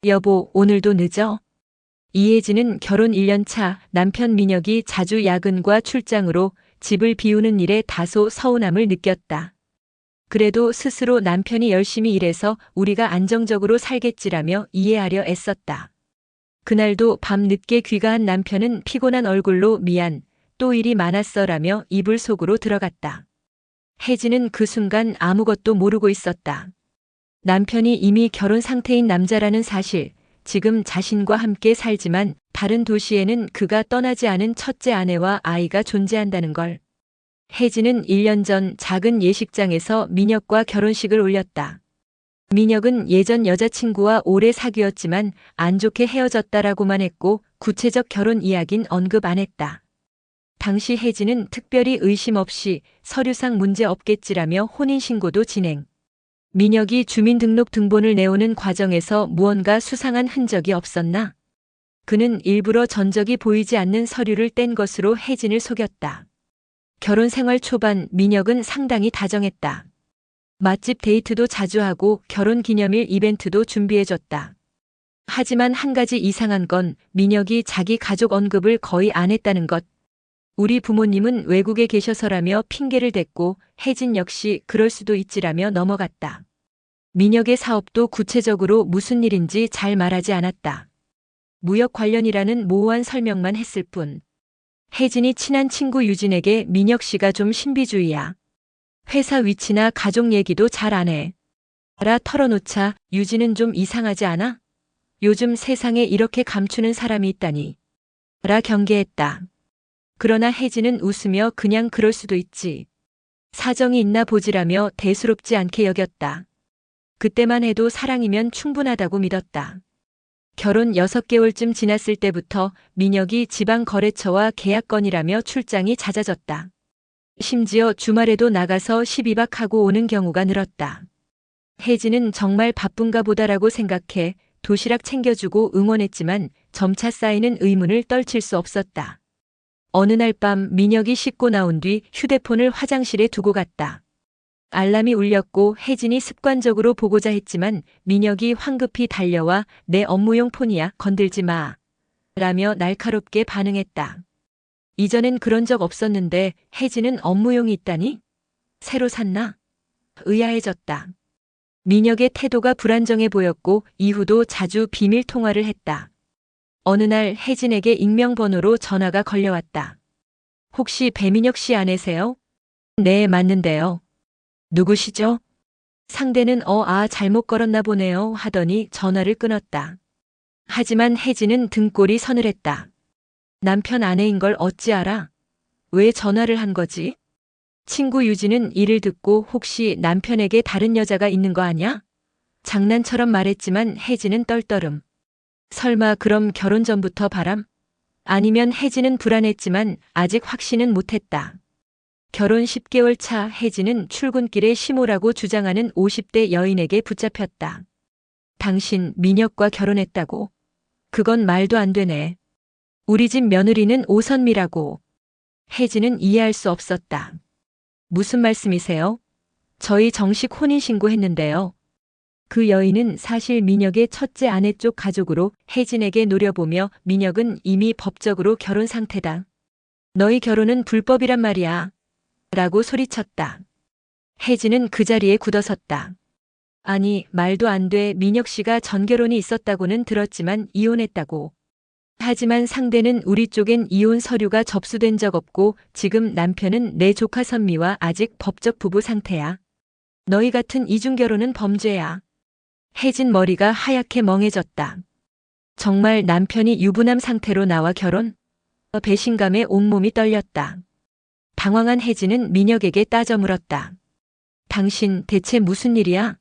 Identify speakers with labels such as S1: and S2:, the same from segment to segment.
S1: 여보, 오늘도 늦어? 이혜진은 결혼 1년 차 남편 민혁이 자주 야근과 출장으로 집을 비우는 일에 다소 서운함을 느꼈다. 그래도 스스로 남편이 열심히 일해서 우리가 안정적으로 살겠지라며 이해하려 애썼다. 그날도 밤 늦게 귀가한 남편은 피곤한 얼굴로 미안, 또 일이 많았어라며 이불 속으로 들어갔다. 혜진은 그 순간 아무것도 모르고 있었다. 남편이 이미 결혼 상태인 남자라는 사실, 지금 자신과 함께 살지만 다른 도시에는 그가 떠나지 않은 첫째 아내와 아이가 존재한다는 걸. 혜진은 1년 전 작은 예식장에서 민혁과 결혼식을 올렸다. 민혁은 예전 여자친구와 오래 사귀었지만 안 좋게 헤어졌다라고만 했고 구체적 결혼 이야긴 언급 안 했다. 당시 혜진은 특별히 의심 없이 서류상 문제 없겠지라며 혼인신고도 진행. 민혁이 주민등록 등본을 내오는 과정에서 무언가 수상한 흔적이 없었나? 그는 일부러 전적이 보이지 않는 서류를 뗀 것으로 혜진을 속였다. 결혼 생활 초반 민혁은 상당히 다정했다. 맛집 데이트도 자주 하고 결혼 기념일 이벤트도 준비해줬다. 하지만 한 가지 이상한 건 민혁이 자기 가족 언급을 거의 안 했다는 것. 우리 부모님은 외국에 계셔서라며 핑계를 댔고 혜진 역시 그럴 수도 있지라며 넘어갔다. 민혁의 사업도 구체적으로 무슨 일인지 잘 말하지 않았다. 무역 관련이라는 모호한 설명만 했을 뿐. 혜진이 친한 친구 유진에게 민혁 씨가 좀 신비주의야. 회사 위치나 가족 얘기도 잘 안 해. 라 털어놓자 유진은 좀 이상하지 않아? 요즘 세상에 이렇게 감추는 사람이 있다니. 라 경계했다. 그러나 혜진은 웃으며 그냥 그럴 수도 있지. 사정이 있나 보지라며 대수롭지 않게 여겼다. 그때만 해도 사랑이면 충분하다고 믿었다. 결혼 6개월쯤 지났을 때부터 민혁이 지방거래처와 계약 건이라며 출장이 잦아졌다. 심지어 주말에도 나가서 시비박하고 오는 경우가 늘었다. 혜진은 정말 바쁜가 보다라고 생각해 도시락 챙겨주고 응원했지만 점차 쌓이는 의문을 떨칠 수 없었다. 어느 날 밤 민혁이 씻고 나온 뒤 휴대폰을 화장실에 두고 갔다. 알람이 울렸고 혜진이 습관적으로 보고자 했지만 민혁이 황급히 달려와 내 업무용 폰이야 건들지 마. 라며 날카롭게 반응했다. 이전엔 그런 적 없었는데 혜진은 업무용이 있다니? 새로 샀나? 의아해졌다. 민혁의 태도가 불안정해 보였고 이후도 자주 비밀 통화를 했다. 어느 날 혜진에게 익명번호로 전화가 걸려왔다. 혹시 배민혁 씨 아내세요? 네, 맞는데요. 누구시죠? 상대는 잘못 걸었나 보네요 하더니 전화를 끊었다. 하지만 혜진은 등골이 서늘했다. 남편 아내인 걸 어찌 알아? 왜 전화를 한 거지? 친구 유진은 이를 듣고 혹시 남편에게 다른 여자가 있는 거 아냐? 장난처럼 말했지만 혜진은 떨떠름. 설마 그럼 결혼 전부터 바람? 아니면 혜진은 불안했지만 아직 확신은 못했다. 결혼 10개월 차 혜진은 출근길에 시모라고 주장하는 50대 여인에게 붙잡혔다. 당신 민혁과 결혼했다고? 그건 말도 안 되네. 우리 집 며느리는 오선미라고. 혜진은 이해할 수 없었다. 무슨 말씀이세요? 저희 정식 혼인신고했는데요. 그 여인은 사실 민혁의 첫째 아내 쪽 가족으로 혜진에게 노려보며 민혁은 이미 법적으로 결혼 상태다. 너희 결혼은 불법이란 말이야. 라고 소리쳤다. 혜진은 그 자리에 굳어섰다. 아니, 말도 안 돼. 민혁 씨가 전결혼이 있었다고는 들었지만 이혼했다고. 하지만 상대는 우리 쪽엔 이혼 서류가 접수된 적 없고 지금 남편은 내 조카 선미와 아직 법적 부부 상태야. 너희 같은 이중결혼은 범죄야. 혜진 머리가 하얗게 멍해졌다. 정말 남편이 유부남 상태로 나와 결혼? 배신감에 온몸이 떨렸다. 당황한 혜진은 민혁에게 따져 물었다. 당신 대체 무슨 일이야?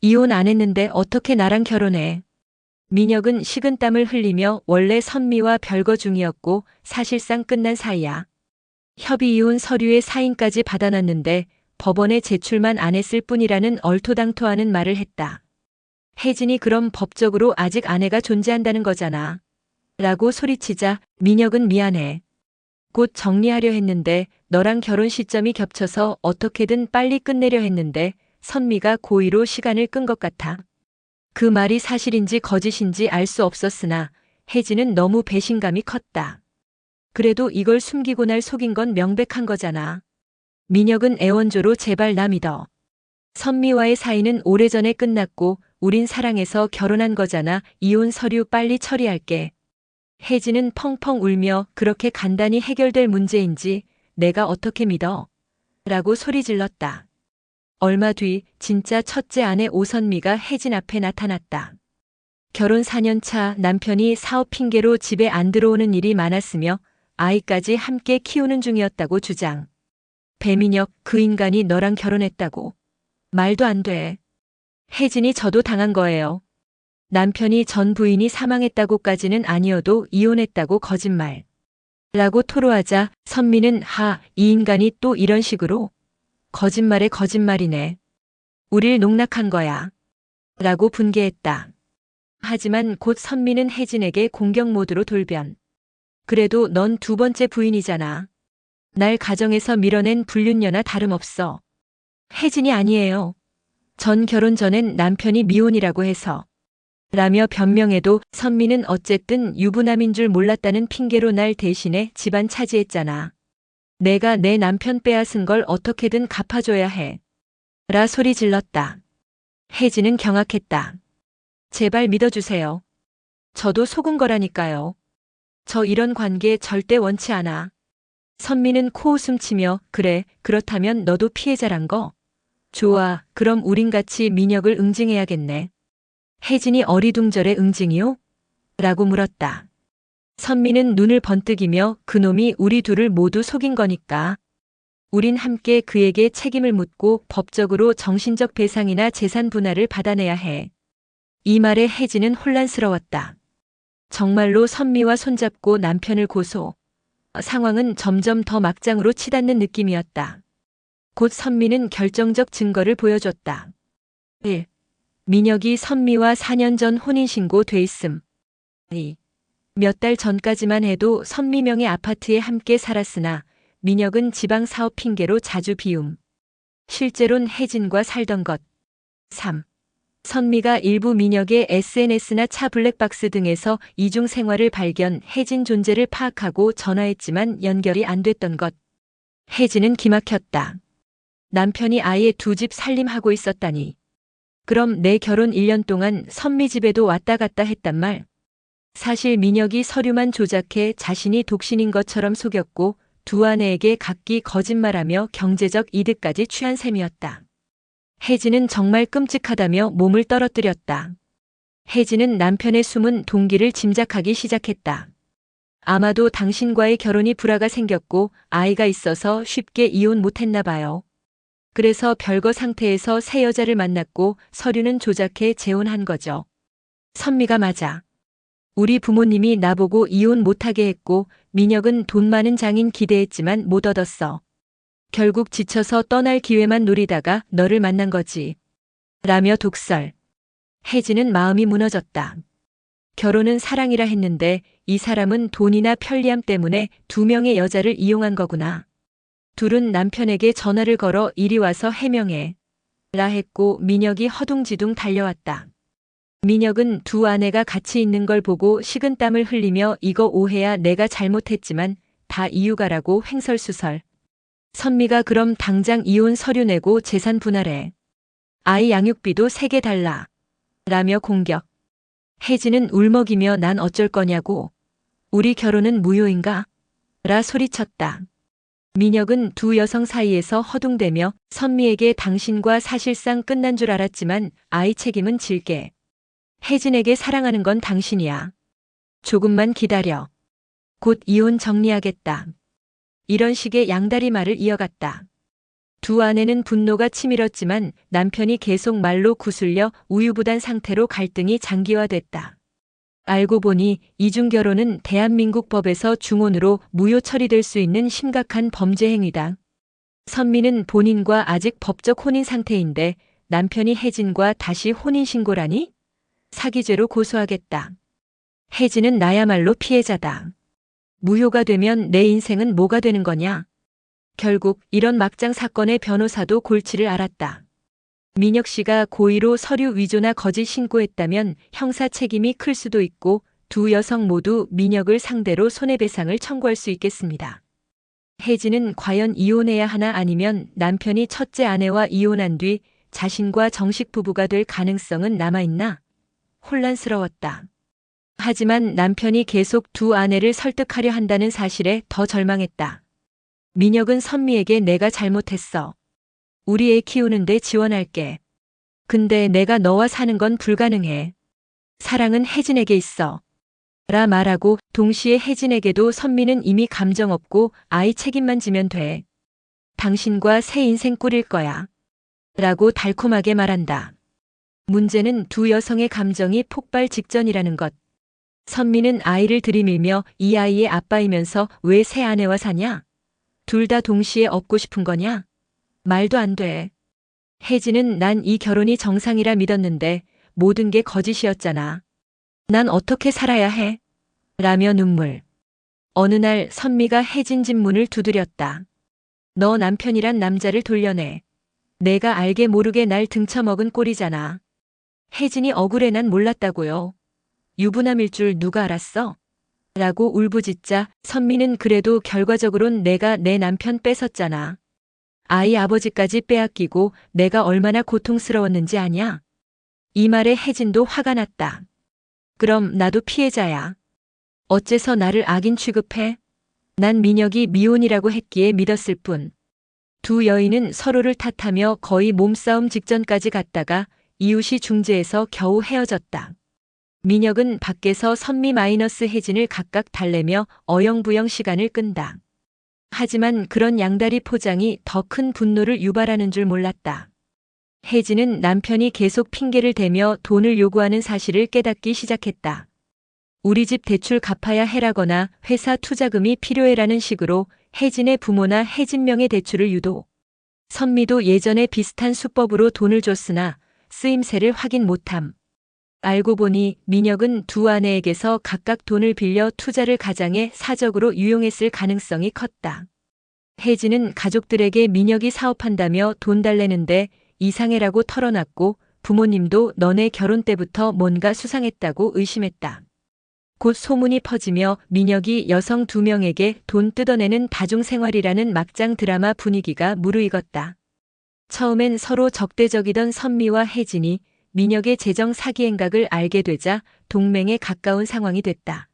S1: 이혼 안 했는데 어떻게 나랑 결혼해? 민혁은 식은땀을 흘리며 원래 선미와 별거 중이었고 사실상 끝난 사이야. 협의 이혼 서류에 사인까지 받아놨는데 법원에 제출만 안 했을 뿐이라는 얼토당토하는 말을 했다. 혜진이 그럼 법적으로 아직 아내가 존재한다는 거잖아. 라고 소리치자 민혁은 미안해. 곧 정리하려 했는데 너랑 결혼 시점이 겹쳐서 어떻게든 빨리 끝내려 했는데 선미가 고의로 시간을 끈 것 같아. 그 말이 사실인지 거짓인지 알 수 없었으나 혜진은 너무 배신감이 컸다. 그래도 이걸 숨기고 날 속인 건 명백한 거잖아. 민혁은 애원조로 제발 나 믿어. 선미와의 사이는 오래전에 끝났고 우린 사랑해서 결혼한 거잖아. 이혼 서류 빨리 처리할게. 혜진은 펑펑 울며 그렇게 간단히 해결될 문제인지 내가 어떻게 믿어? 라고 소리 질렀다. 얼마 뒤 진짜 첫째 아내 오선미가 혜진 앞에 나타났다. 결혼 4년 차 남편이 사업 핑계로 집에 안 들어오는 일이 많았으며 아이까지 함께 키우는 중이었다고 주장. 배민혁, 그 인간이 너랑 결혼했다고. 말도 안 돼. 혜진이 저도 당한 거예요. 남편이 전 부인이 사망했다고까지는 아니어도 이혼했다고 거짓말. 라고 토로하자 선미는 이 인간이 또 이런 식으로? 거짓말에 거짓말이네. 우릴 농락한 거야. 라고 분개했다. 하지만 곧 선미는 혜진에게 공격 모드로 돌변. 그래도 넌 두 번째 부인이잖아. 날 가정에서 밀어낸 불륜녀나 다름없어. 혜진이 아니에요. 전 결혼 전엔 남편이 미혼이라고 해서. 라며 변명해도 선미는 어쨌든 유부남인 줄 몰랐다는 핑계로 날 대신해 집안 차지했잖아. 내가 내 남편 빼앗은 걸 어떻게든 갚아줘야 해. 라 소리 질렀다. 혜진은 경악했다. 제발 믿어주세요. 저도 속은 거라니까요. 저 이런 관계 절대 원치 않아. 선미는 코웃음 치며 그래, 그렇다면 너도 피해자란 거? 좋아, 그럼 우린 같이 민혁을 응징해야겠네. 혜진이 어리둥절해 응징이요? 라고 물었다. 선미는 눈을 번뜩이며 그놈이 우리 둘을 모두 속인 거니까. 우린 함께 그에게 책임을 묻고 법적으로 정신적 배상이나 재산 분할을 받아내야 해. 이 말에 혜진은 혼란스러웠다. 정말로 선미와 손잡고 남편을 고소. 상황은 점점 더 막장으로 치닫는 느낌이었다. 곧 선미는 결정적 증거를 보여줬다. 1. 민혁이 선미와 4년 전 혼인신고 돼 있음. 2. 몇 달 전까지만 해도 선미 명의 아파트에 함께 살았으나 민혁은 지방 사업 핑계로 자주 비움. 실제론 혜진과 살던 것. 3. 선미가 일부 민혁의 SNS나 차 블랙박스 등에서 이중 생활을 발견, 혜진 존재를 파악하고 전화했지만 연결이 안 됐던 것. 혜진은 기막혔다. 남편이 아예 두 집 살림하고 있었다니. 그럼 내 결혼 1년 동안 선미 집에도 왔다 갔다 했단 말. 사실 민혁이 서류만 조작해 자신이 독신인 것처럼 속였고 두 아내에게 각기 거짓말하며 경제적 이득까지 취한 셈이었다. 혜진은 정말 끔찍하다며 몸을 떨어뜨렸다. 혜진은 남편의 숨은 동기를 짐작하기 시작했다. 아마도 당신과의 결혼이 불화가 생겼고 아이가 있어서 쉽게 이혼 못했나 봐요. 그래서 별거 상태에서 새 여자를 만났고 서류는 조작해 재혼한 거죠. 선미가 맞아. 우리 부모님이 나보고 이혼 못하게 했고 민혁은 돈 많은 장인 기대했지만 못 얻었어. 결국 지쳐서 떠날 기회만 노리다가 너를 만난 거지. 라며 독설. 혜진은 마음이 무너졌다. 결혼은 사랑이라 했는데 이 사람은 돈이나 편리함 때문에 두 명의 여자를 이용한 거구나. 둘은 남편에게 전화를 걸어 이리 와서 해명해. 라 했고 민혁이 허둥지둥 달려왔다. 민혁은 두 아내가 같이 있는 걸 보고 식은땀을 흘리며 이거 오해야, 내가 잘못했지만 다 이유가라고 횡설수설. 선미가 그럼 당장 이혼 서류 내고 재산 분할해. 아이 양육비도 3개 달라. 라며 공격. 혜진은 울먹이며 난 어쩔 거냐고. 우리 결혼은 무효인가? 라 소리쳤다. 민혁은 두 여성 사이에서 허둥대며 선미에게 당신과 사실상 끝난 줄 알았지만 아이 책임은 질게. 혜진에게 사랑하는 건 당신이야. 조금만 기다려. 곧 이혼 정리하겠다. 이런 식의 양다리 말을 이어갔다. 두 아내는 분노가 치밀었지만 남편이 계속 말로 구슬려 우유부단 상태로 갈등이 장기화됐다. 알고 보니 이중결혼은 대한민국 법에서 중혼으로 무효 처리될 수 있는 심각한 범죄 행위다. 선미는 본인과 아직 법적 혼인 상태인데 남편이 혜진과 다시 혼인신고라니? 사기죄로 고소하겠다. 혜진은 나야말로 피해자다. 무효가 되면 내 인생은 뭐가 되는 거냐? 결국 이런 막장 사건의 변호사도 골치를 앓았다. 민혁 씨가 고의로 서류 위조나 거짓 신고했다면 형사 책임이 클 수도 있고 두 여성 모두 민혁을 상대로 손해배상을 청구할 수 있겠습니다. 혜진은 과연 이혼해야 하나 아니면 남편이 첫째 아내와 이혼한 뒤 자신과 정식 부부가 될 가능성은 남아있나? 혼란스러웠다. 하지만 남편이 계속 두 아내를 설득하려 한다는 사실에 더 절망했다. 민혁은 선미에게 내가 잘못했어. 우리 애 키우는데 지원할게. 근데 내가 너와 사는 건 불가능해. 사랑은 혜진에게 있어. 라 말하고 동시에 혜진에게도 선미는 이미 감정 없고 아이 책임만 지면 돼. 당신과 새 인생 꾸릴 거야. 라고 달콤하게 말한다. 문제는 두 여성의 감정이 폭발 직전이라는 것. 선미는 아이를 들이밀며 이 아이의 아빠이면서 왜 새 아내와 사냐? 둘 다 동시에 얻고 싶은 거냐? 말도 안 돼. 혜진은 난 이 결혼이 정상이라 믿었는데 모든 게 거짓이었잖아. 난 어떻게 살아야 해? 라며 눈물. 어느 날 선미가 혜진 집 문을 두드렸다. 너 남편이란 남자를 돌려내. 내가 알게 모르게 날 등쳐먹은 꼴이잖아. 혜진이 억울해 난 몰랐다고요. 유부남일 줄 누가 알았어? 라고 울부짖자 선미는 그래도 결과적으론 내가 내 남편 뺏었잖아. 아이 아버지까지 빼앗기고 내가 얼마나 고통스러웠는지 아냐? 이 말에 혜진도 화가 났다. 그럼 나도 피해자야. 어째서 나를 악인 취급해? 난 민혁이 미혼이라고 했기에 믿었을 뿐. 두 여인은 서로를 탓하며 거의 몸싸움 직전까지 갔다가 이웃이 중재해서 겨우 헤어졌다. 민혁은 밖에서 선미 마이너스 혜진을 각각 달래며 어영부영 시간을 끈다. 하지만 그런 양다리 포장이 더 큰 분노를 유발하는 줄 몰랐다. 혜진은 남편이 계속 핑계를 대며 돈을 요구하는 사실을 깨닫기 시작했다. 우리 집 대출 갚아야 해라거나 회사 투자금이 필요해라는 식으로 혜진의 부모나 혜진명의 대출을 유도. 선미도 예전에 비슷한 수법으로 돈을 줬으나 쓰임새를 확인 못함. 알고 보니 민혁은 두 아내에게서 각각 돈을 빌려 투자를 가장해 사적으로 유용했을 가능성이 컸다. 혜진은 가족들에게 민혁이 사업한다며 돈 달래는데 이상해라고 털어놨고 부모님도 너네 결혼 때부터 뭔가 수상했다고 의심했다. 곧 소문이 퍼지며 민혁이 여성 두 명에게 돈 뜯어내는 다중생활이라는 막장 드라마 분위기가 무르익었다. 처음엔 서로 적대적이던 선미와 혜진이 민혁의 재정 사기 행각을 알게 되자 동맹에 가까운 상황이 됐다.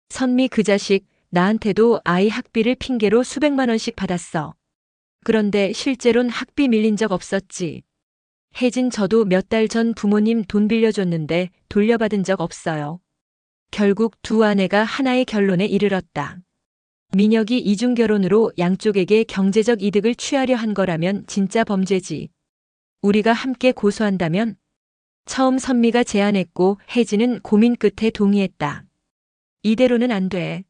S1: 선미 그 자식 나한테도 아이 학비를 핑계로 수백만 원씩 받았어. 그런데 실제론 학비 밀린 적 없었지. 혜진 저도 몇 달 전 부모님 돈 빌려줬는데 돌려받은 적 없어요. 결국 두 아내가 하나의 결론에 이르렀다. 민혁이 이중결혼으로 양쪽에게 경제적 이득을 취하려 한 거라면 진짜 범죄지. 우리가 함께 고소한다면? 처음 선미가 제안했고 혜진은 고민 끝에 동의했다. 이대로는 안 돼.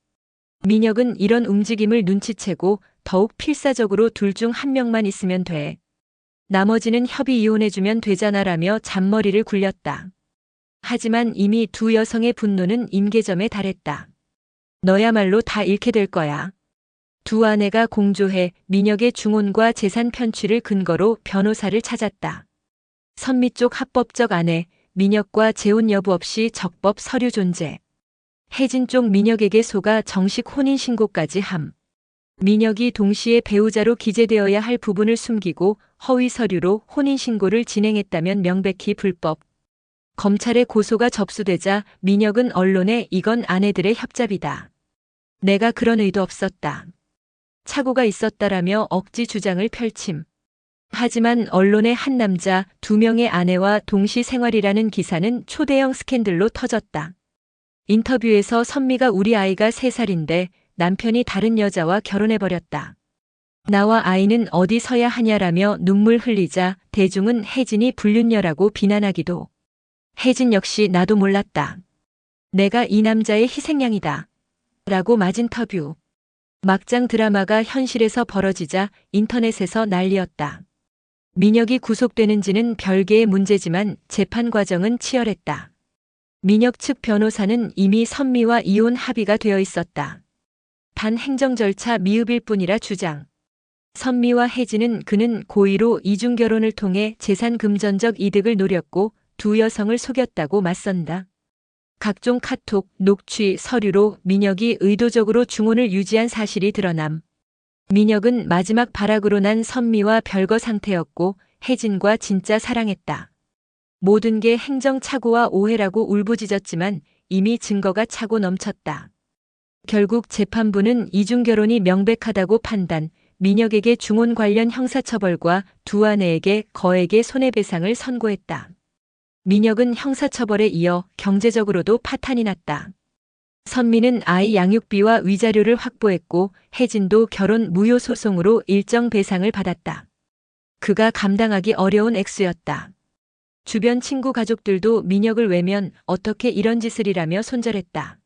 S1: 민혁은 이런 움직임을 눈치채고 더욱 필사적으로 둘 중 한 명만 있으면 돼. 나머지는 협의 이혼해주면 되잖아라며 잔머리를 굴렸다. 하지만 이미 두 여성의 분노는 임계점에 달했다. 너야말로 다 잃게 될 거야. 두 아내가 공조해 민혁의 중혼과 재산 편취를 근거로 변호사를 찾았다. 선미 쪽 합법적 아내, 민혁과 재혼 여부 없이 적법 서류 존재. 혜진 쪽 민혁에게 속아 정식 혼인신고까지 함. 민혁이 동시에 배우자로 기재되어야 할 부분을 숨기고 허위 서류로 혼인신고를 진행했다면 명백히 불법. 검찰의 고소가 접수되자 민혁은 언론에 이건 아내들의 협잡이다. 내가 그런 의도 없었다. 착오가 있었다라며 억지 주장을 펼침. 하지만 언론의 한 남자 두 명의 아내와 동시 생활이라는 기사는 초대형 스캔들로 터졌다. 인터뷰에서 선미가 우리 아이가 3살인데 남편이 다른 여자와 결혼해버렸다. 나와 아이는 어디 서야 하냐라며 눈물 흘리자 대중은 혜진이 불륜녀라고 비난하기도. 혜진 역시 나도 몰랐다. 내가 이 남자의 희생양이다. 라고 마진터뷰. 막장 드라마가 현실에서 벌어지자 인터넷에서 난리였다. 민혁이 구속되는지는 별개의 문제지만 재판 과정은 치열했다. 민혁 측 변호사는 이미 선미와 이혼 합의가 되어 있었다. 단 행정 절차 미흡일 뿐이라 주장. 선미와 혜진은 그는 고의로 이중 결혼을 통해 재산 금전적 이득을 노렸고 두 여성을 속였다고 맞선다. 각종 카톡, 녹취, 서류로 민혁이 의도적으로 중혼을 유지한 사실이 드러남. 민혁은 마지막 발악으로 난 선미와 별거 상태였고 혜진과 진짜 사랑했다. 모든 게 행정착오와 오해라고 울부짖었지만 이미 증거가 차고 넘쳤다. 결국 재판부는 이중결혼이 명백하다고 판단, 민혁에게 중혼 관련 형사처벌과 두 아내에게 거액의 손해배상을 선고했다. 민혁은 형사처벌에 이어 경제적으로도 파탄이 났다. 선미는 아이 양육비와 위자료를 확보했고 혜진도 결혼 무효 소송으로 일정 배상을 받았다. 그가 감당하기 어려운 액수였다. 주변 친구 가족들도 민혁을 외면 어떻게 이런 짓을이라며 손절했다.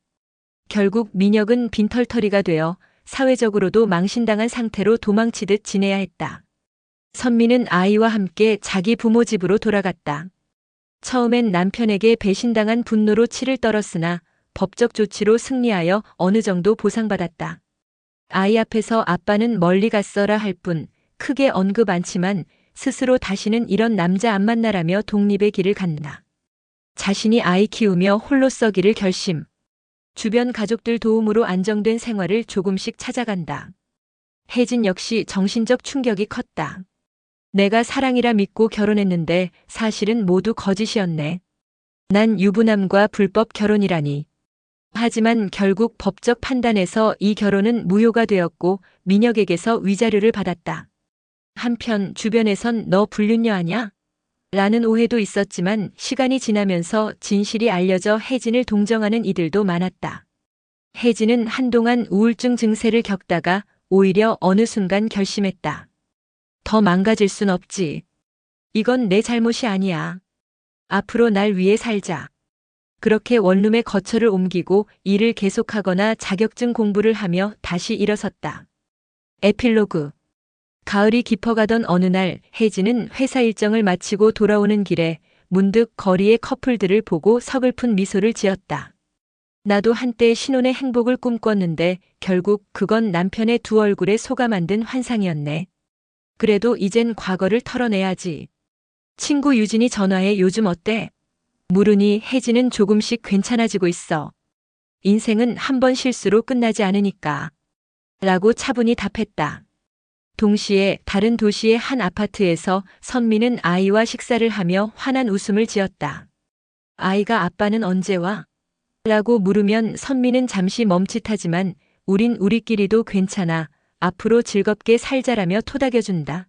S1: 결국 민혁은 빈털터리가 되어 사회적으로도 망신당한 상태로 도망치듯 지내야 했다. 선미는 아이와 함께 자기 부모 집으로 돌아갔다. 처음엔 남편에게 배신당한 분노로 치를 떨었으나 법적 조치로 승리하여 어느 정도 보상받았다. 아이 앞에서 아빠는 멀리 갔어라 할 뿐 크게 언급 않지만 스스로 다시는 이런 남자 안 만나라며 독립의 길을 간다. 자신이 아이 키우며 홀로 썩이를 결심. 주변 가족들 도움으로 안정된 생활을 조금씩 찾아간다. 혜진 역시 정신적 충격이 컸다. 내가 사랑이라 믿고 결혼했는데 사실은 모두 거짓이었네. 난 유부남과 불법 결혼이라니. 하지만 결국 법적 판단에서 이 결혼은 무효가 되었고 민혁에게서 위자료를 받았다. 한편 주변에선 너 불륜녀 아냐? 라는 오해도 있었지만 시간이 지나면서 진실이 알려져 혜진을 동정하는 이들도 많았다. 혜진은 한동안 우울증 증세를 겪다가 오히려 어느 순간 결심했다. 더 망가질 순 없지. 이건 내 잘못이 아니야. 앞으로 날 위해 살자. 그렇게 원룸에 거처를 옮기고 일을 계속하거나 자격증 공부를 하며 다시 일어섰다. 에필로그. 가을이 깊어가던 어느 날 혜진은 회사 일정을 마치고 돌아오는 길에 문득 거리의 커플들을 보고 서글픈 미소를 지었다. 나도 한때 신혼의 행복을 꿈꿨는데 결국 그건 남편의 두 얼굴에 속아 만든 환상이었네. 그래도 이젠 과거를 털어내야지. 친구 유진이 전화해 요즘 어때? 물으니 혜진은 조금씩 괜찮아지고 있어. 인생은 한 번 실수로 끝나지 않으니까. 라고 차분히 답했다. 동시에 다른 도시의 한 아파트에서 선미는 아이와 식사를 하며 환한 웃음을 지었다. 아이가 아빠는 언제 와? 라고 물으면 선미는 잠시 멈칫하지만 우린 우리끼리도 괜찮아. 앞으로 즐겁게 살자라며 토닥여준다.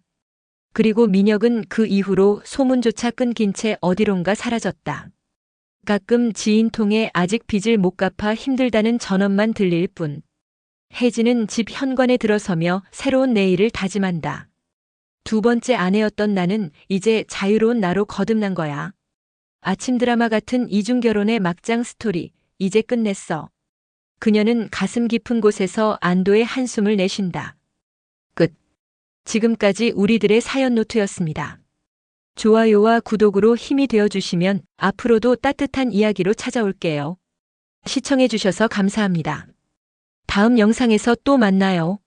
S1: 그리고 민혁은 그 이후로 소문조차 끊긴 채 어디론가 사라졌다. 가끔 지인 통해 아직 빚을 못 갚아 힘들다는 전언만 들릴 뿐. 혜진은 집 현관에 들어서며 새로운 내일을 다짐한다. 두 번째 아내였던 나는 이제 자유로운 나로 거듭난 거야. 아침 드라마 같은 이중결혼의 막장 스토리, 이제 끝냈어. 그녀는 가슴 깊은 곳에서 안도의 한숨을 내쉰다. 끝. 지금까지 우리들의 사연 노트였습니다. 좋아요와 구독으로 힘이 되어주시면 앞으로도 따뜻한 이야기로 찾아올게요. 시청해주셔서 감사합니다. 다음 영상에서 또 만나요.